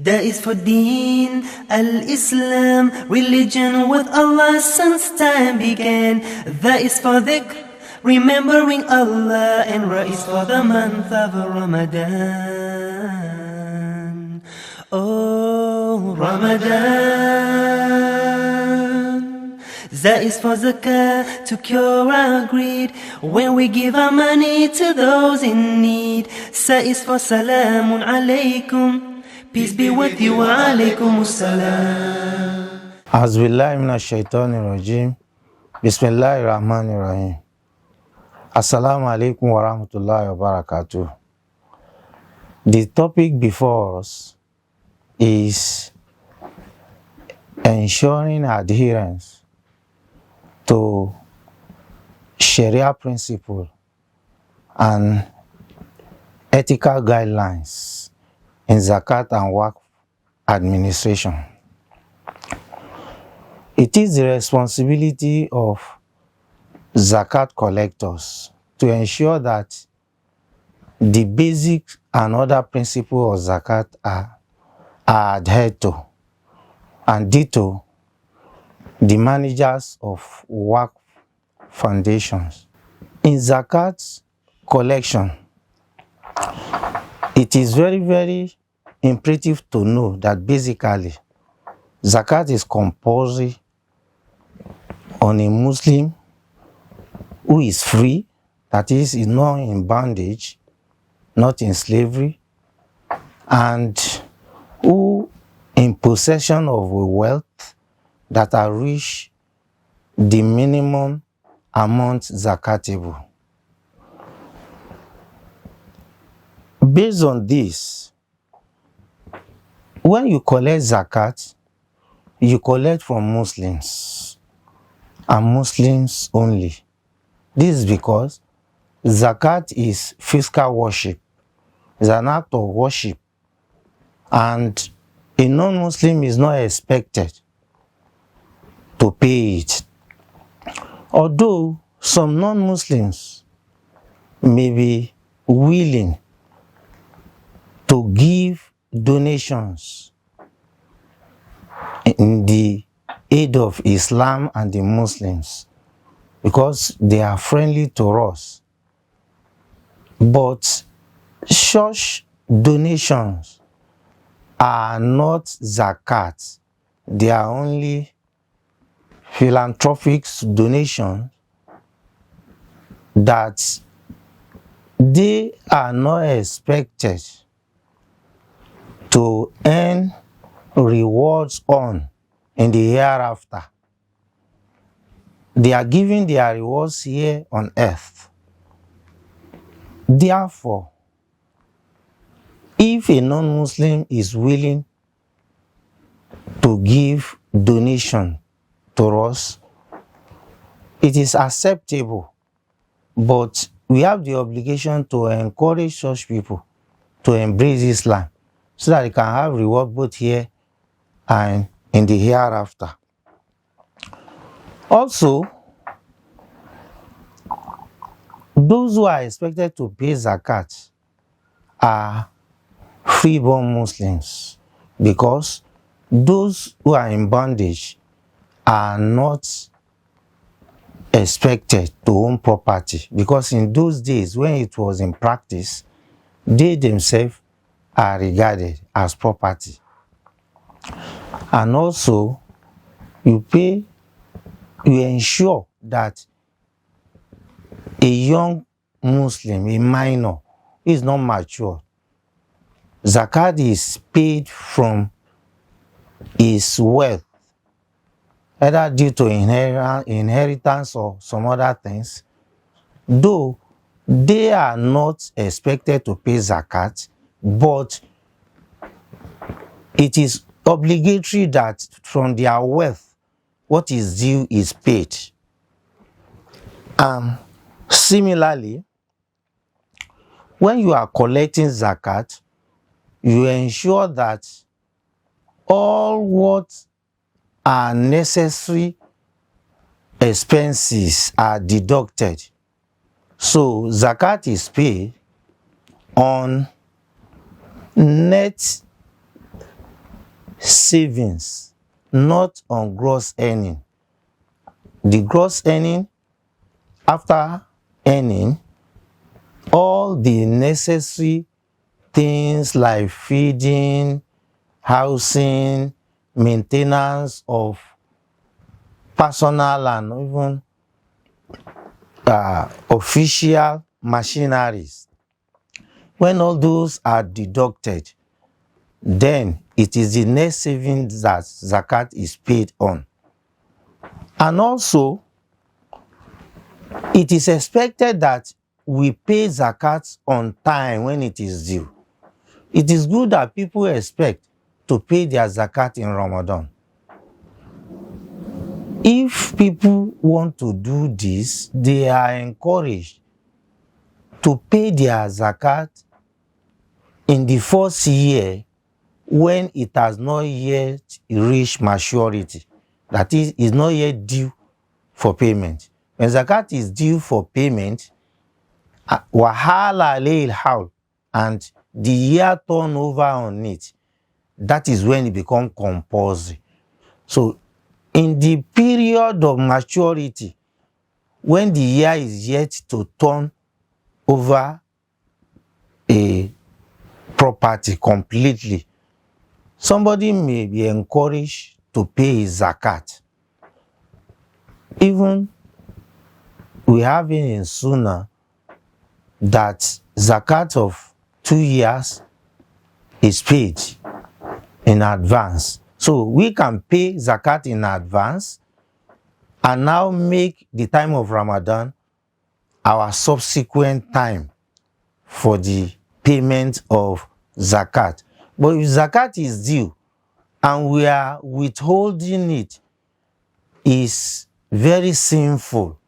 That is for Deen al-Islam, religion with Allah since time began. That is for dhikr, remembering Allah, and Ra is for the month of Ramadan. Oh, Ramadan. That is for zakah, to cure our greed, when we give our money to those in need. Sa is for salamun alaykum, peace be with you, wa alaykum assalam. A'udzubillahi minash shaitanir rajim. Bismillahir rahmanir rahim. Assalamu alaikum wa rahmatullahi wa barakatuh. The topic before us is ensuring adherence to Sharia principle and ethical guidelines in Zakat and Waqf administration. It is the responsibility of Zakat collectors to ensure that the basic and other principles of Zakat are adhered to, and ditto the managers of Waqf foundations. In Zakat collection, it is very, very imperative to know that basically Zakat is compulsory on a Muslim who is free, that is not in bondage, not in slavery, and who in possession of a wealth that are reached the minimum amount zakatable. Based on this, when you collect zakat, you collect from Muslims and Muslims only. This is because zakat is fiscal worship. It's an act of worship, and a non-Muslim is not expected to pay it. Although some non-Muslims may be willing to give donations in the aid of Islam and the Muslims because they are friendly to us, but such donations are not zakat. They are only philanthropic donations that they are not expected to earn rewards on in the hereafter. They are giving their rewards here on earth. Therefore, if a non-Muslim is willing to give donation to us, it is acceptable, but we have the obligation to encourage such people to embrace Islam so that they can have reward both here and in the hereafter. Also, those who are expected to pay zakat are freeborn Muslims, because those who are in bondage are not expected to own property, because in those days when it was in practice, they themselves are regarded as property. And also, you ensure that a young Muslim, a minor, is not mature. Zakat is paid from his wealth, either due to inheritance or some other things, though they are not expected to pay zakat, but it is obligatory that from their wealth, what is due is paid. Similarly, when you are collecting zakat, you ensure that all what are necessary expenses are deducted. So zakat is paid on net savings, not on gross earning. The gross earning, after earning, all the necessary things like feeding, housing, maintenance of personal and even official machineries. When all those are deducted, then it is the net savings that zakat is paid on. And also, it is expected that we pay zakat on time when it is due. It is good that people expect to pay their zakat in Ramadan. If people want to do this, they are encouraged to pay their zakat in the first year when it has not yet reached maturity. That is not yet due for payment. When zakat is due for payment, wahala alayhi haul, and the year turnover on it, that is when it becomes compulsory. So in the period of maturity, when the year is yet to turn over a property completely, somebody may be encouraged to pay his zakat. Even we have it in Sunnah that zakat of 2 years is paid in advance. So we can pay zakat in advance and now make the time of Ramadan our subsequent time for the payment of zakat. But if zakat is due and we are withholding it, is very sinful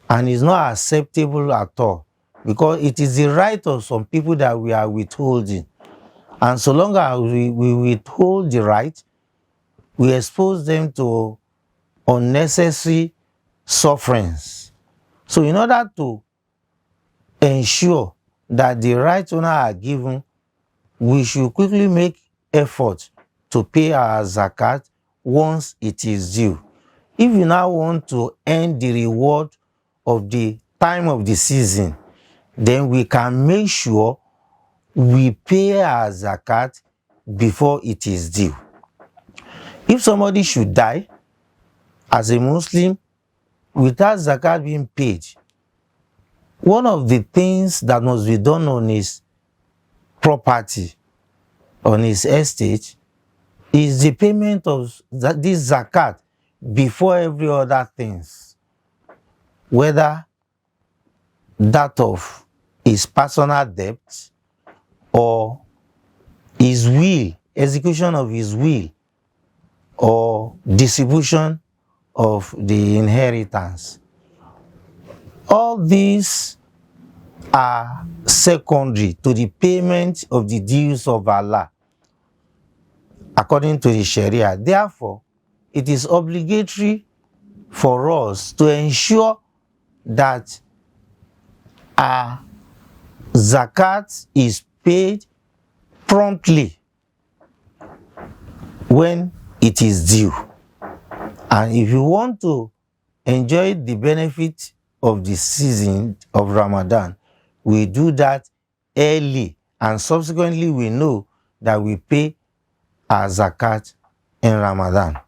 and is not acceptable at all, because it is the right of some people that we are withholding. And so long as we withhold the right, we expose them to unnecessary sufferings. So in order to ensure that the right owner are given, we should quickly make effort to pay our zakat once it is due. If you now want to earn the reward of the time of the season, then we can make sure we pay our zakat before it is due. If somebody should die as a Muslim without zakat being paid, one of the things that must be done on his property, on his estate, is the payment of this zakat before every other things, whether that of his personal debt or his will, execution of his will, or distribution of the inheritance. All these are secondary to the payment of the dues of Allah according to the Sharia. Therefore, it is obligatory for us to ensure that our zakat is paid promptly when it is due. And if you want to enjoy the benefit of the season of Ramadan, we do that early, and subsequently we know that we pay our zakat in Ramadan.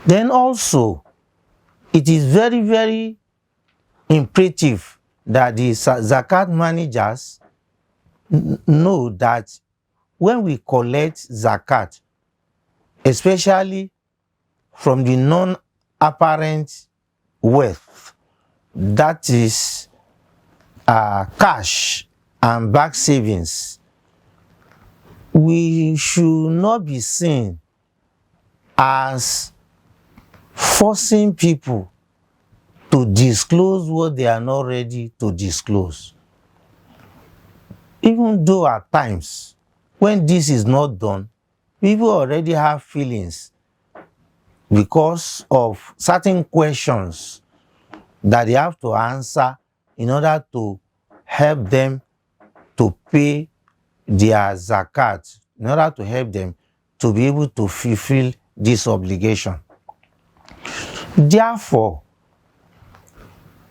Then also, it is very, very imperative that the zakat managers know that when we collect zakat, especially from the non-apparent wealth, that is cash and bank savings, we should not be seen as forcing people to disclose what they are not ready to disclose. Even though at times, when this is not done, people already have feelings because of certain questions that they have to answer in order to help them to pay their zakat, in order to help them to be able to fulfill this obligation. Therefore,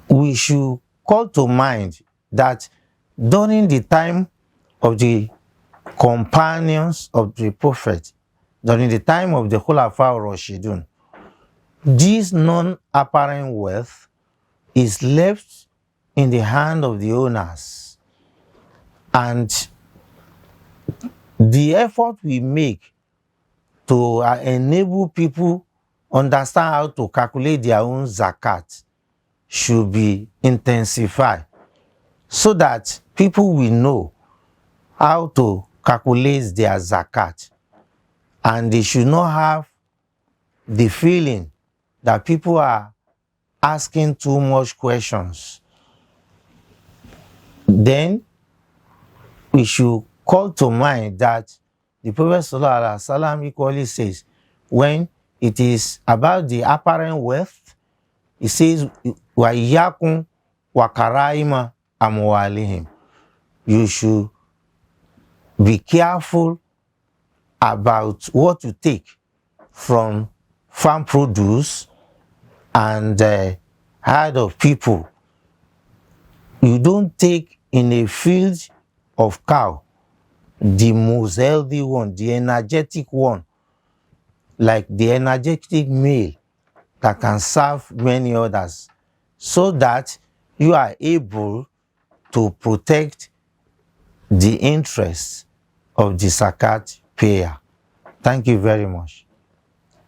we should call to mind that during the time of the companions of the Prophet, during the time of the Khulafa Rashidun, this non-apparent wealth is left in the hand of the owners, and the effort we make to enable people understand how to calculate their own zakat should be intensified, so that people will know how to calculate their zakat, and they should not have the feeling that people are asking too much questions. Then we should call to mind that the Prophet ﷺ equally says, when it is about the apparent wealth, he says, وَإِيَّاكُمْ وَكَرَائِمَ أَمْوَالِهِمْ. You should be careful about what you take from farm produce and herd of people. You don't take in a field of cow the most healthy one, the energetic one, like the energetic male that can serve many others, so that you are able to protect the interests of the zakat payer. Thank you very much.